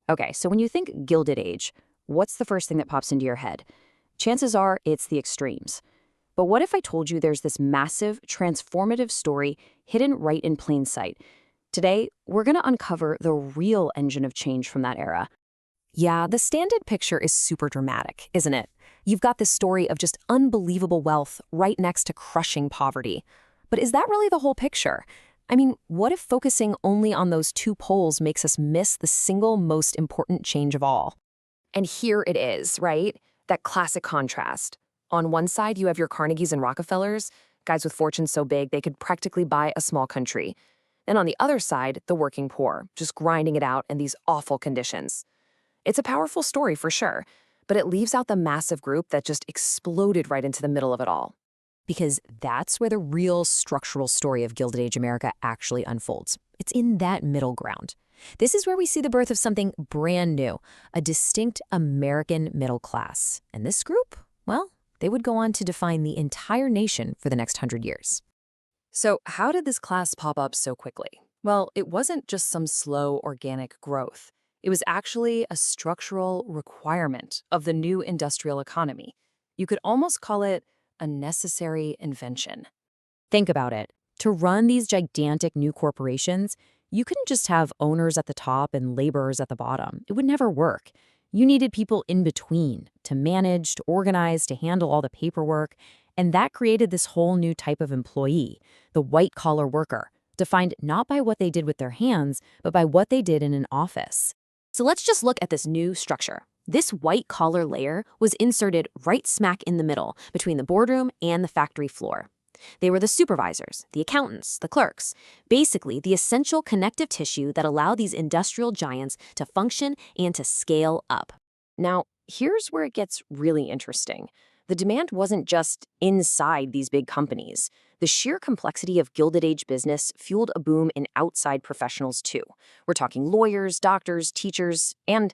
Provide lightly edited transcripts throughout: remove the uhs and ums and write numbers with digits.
Okay, so when you think Gilded Age, what's the first thing that pops into your head? Chances are it's the extremes. But what if I told you there's this massive, transformative story hidden right in plain sight? Today, we're going to uncover the real engine of change from that era. Yeah, the stand-in picture is super dramatic, isn't it? You've got this story of just unbelievable wealth right next to crushing poverty. But is that really the whole picture? I mean, what if focusing only on those two poles makes us miss the single most important change of all? And here it is, right? That classic contrast. On one side, you have your Carnegies and Rockefellers, guys with fortunes so big they could practically buy a small country. And on the other side, the working poor, just grinding it out in these awful conditions. It's a powerful story for sure, but it leaves out the massive group that just exploded right into the middle of it all. Because that's where the real structural story of Gilded Age America actually unfolds. It's in that middle ground. This is where we see the birth of something brand new, a distinct American middle class. And this group, well, they would go on to define the entire nation for the next 100 years. So how did this class pop up so quickly? Well, it wasn't just some slow organic growth. It was actually a structural requirement of the new industrial economy. You could almost call it a necessary invention. Think about it. To run these gigantic new corporations, you couldn't just have owners at the top and laborers at the bottom. It would never work. You needed people in between to manage, to organize, to handle all the paperwork. And that created this whole new type of employee, the white-collar worker, defined not by what they did with their hands, but by what they did in an office. So let's just look at this new structure. This white-collar layer was inserted right smack in the middle, between the boardroom and the factory floor. They were the supervisors, the accountants, the clerks, basically the essential connective tissue that allowed these industrial giants to function and to scale up. Now, here's where it gets really interesting. The demand wasn't just inside these big companies. The sheer complexity of Gilded Age business fueled a boom in outside professionals too. We're talking lawyers, doctors, teachers, and,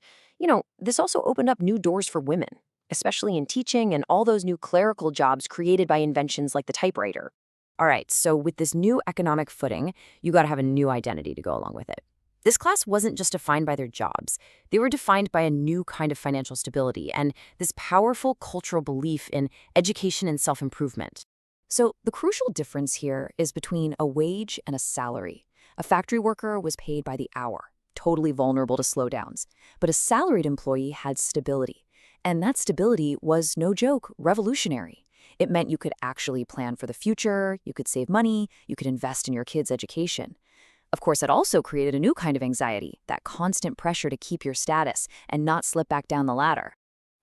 this also opened up new doors for women, especially in teaching and all those new clerical jobs created by inventions like the typewriter. All right, so with this new economic footing, you got to have a new identity to go along with it. This class wasn't just defined by their jobs. They were defined by a new kind of financial stability and this powerful cultural belief in education and self-improvement. So the crucial difference here is between a wage and a salary. A factory worker was paid by the hour, totally vulnerable to slowdowns. But a salaried employee had stability. And that stability was, no joke, revolutionary. It meant you could actually plan for the future, you could save money, you could invest in your kids' education. Of course, it also created a new kind of anxiety, that constant pressure to keep your status and not slip back down the ladder.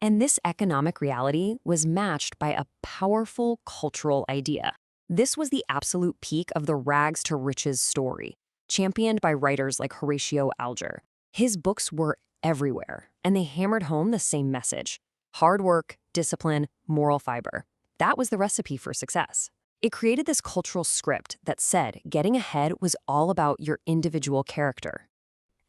And this economic reality was matched by a powerful cultural idea. This was the absolute peak of the rags to riches story, championed by writers like Horatio Alger. His books were everywhere, and they hammered home the same message: hard work, discipline, moral fiber. That was the recipe for success. It created this cultural script that said getting ahead was all about your individual character.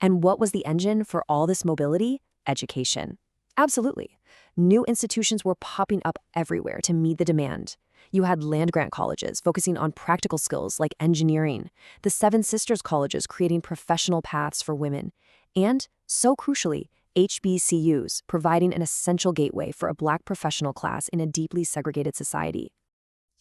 And what was the engine for all this mobility? Education. Absolutely. New institutions were popping up everywhere to meet the demand. You had land-grant colleges focusing on practical skills like engineering, the Seven Sisters colleges creating professional paths for women, and, so crucially, HBCUs providing an essential gateway for a Black professional class in a deeply segregated society.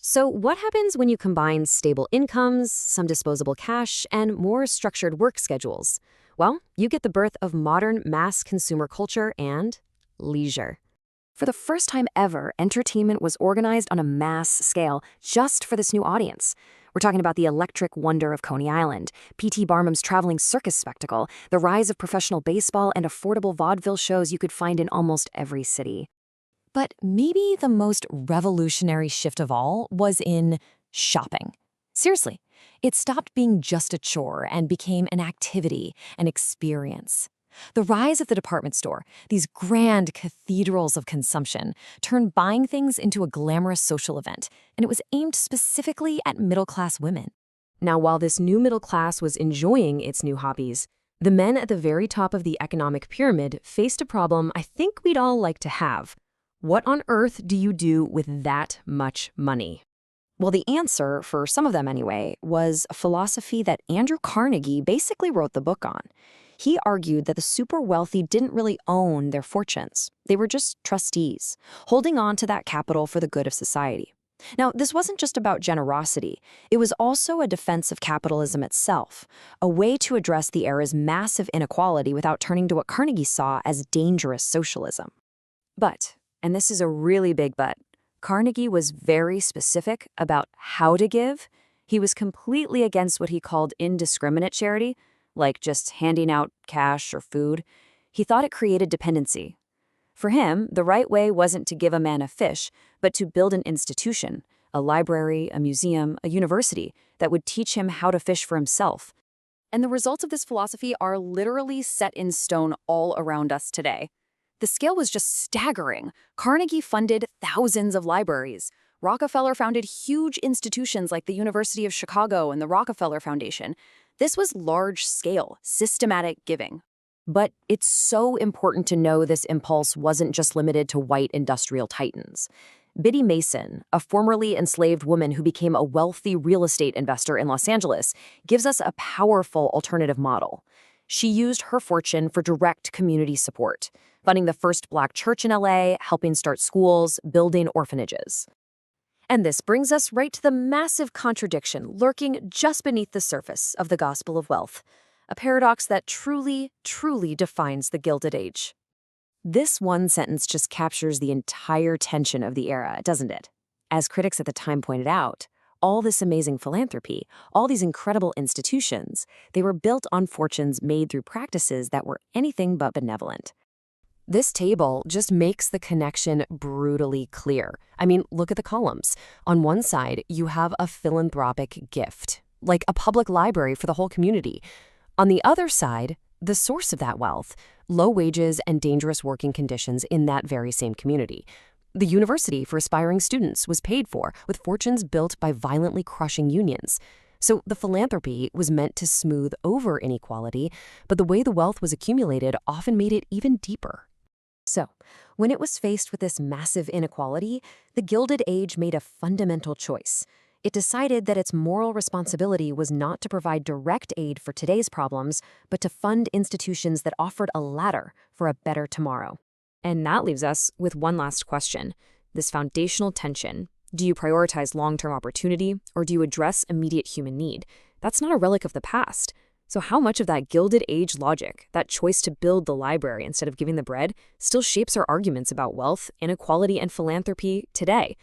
So what happens when you combine stable incomes, some disposable cash, and more structured work schedules? Well, you get the birth of modern mass consumer culture and leisure. For the first time ever, entertainment was organized on a mass scale just for this new audience. We're talking about the Electric Wonder of Coney Island, P.T. Barnum's traveling circus spectacle, the rise of professional baseball, and affordable vaudeville shows you could find in almost every city. But maybe the most revolutionary shift of all was in shopping. Seriously, it stopped being just a chore and became an activity, an experience. The rise of the department store, these grand cathedrals of consumption, turned buying things into a glamorous social event, and it was aimed specifically at middle-class women. Now, while this new middle class was enjoying its new hobbies, the men at the very top of the economic pyramid faced a problem I think we'd all like to have. What on earth do you do with that much money? Well, the answer, for some of them anyway, was a philosophy that Andrew Carnegie basically wrote the book on. He argued that the super wealthy didn't really own their fortunes. They were just trustees, holding on to that capital for the good of society. Now, this wasn't just about generosity. It was also a defense of capitalism itself, a way to address the era's massive inequality without turning to what Carnegie saw as dangerous socialism. But, and this is a really big but, Carnegie was very specific about how to give. He was completely against what he called indiscriminate charity, like just handing out cash or food. He thought it created dependency. For him, the right way wasn't to give a man a fish, but to build an institution, a library, a museum, a university, that would teach him how to fish for himself. And the results of this philosophy are literally set in stone all around us today. The scale was just staggering. Carnegie funded thousands of libraries. Rockefeller founded huge institutions like the University of Chicago and the Rockefeller Foundation. This was large-scale, systematic giving. But it's so important to know this impulse wasn't just limited to white industrial titans. Biddy Mason, a formerly enslaved woman who became a wealthy real estate investor in Los Angeles, gives us a powerful alternative model. She used her fortune for direct community support, funding the first Black church in LA, helping start schools, building orphanages. And this brings us right to the massive contradiction lurking just beneath the surface of the Gospel of Wealth, a paradox that truly, truly defines the Gilded Age. This one sentence just captures the entire tension of the era, doesn't it? As critics at the time pointed out, all this amazing philanthropy, all these incredible institutions, they were built on fortunes made through practices that were anything but benevolent. This table just makes the connection brutally clear. I mean, look at the columns. On one side, you have a philanthropic gift, like a public library for the whole community. On the other side, the source of that wealth, low wages and dangerous working conditions in that very same community. The university for aspiring students was paid for, with fortunes built by violently crushing unions. So the philanthropy was meant to smooth over inequality, but the way the wealth was accumulated often made it even deeper. So, when it was faced with this massive inequality, the Gilded Age made a fundamental choice. It decided that its moral responsibility was not to provide direct aid for today's problems, but to fund institutions that offered a ladder for a better tomorrow. And that leaves us with one last question. This foundational tension. Do you prioritize long-term opportunity, or do you address immediate human need? That's not a relic of the past. So how much of that Gilded Age logic, that choice to build the library instead of giving the bread, still shapes our arguments about wealth, inequality, and philanthropy today?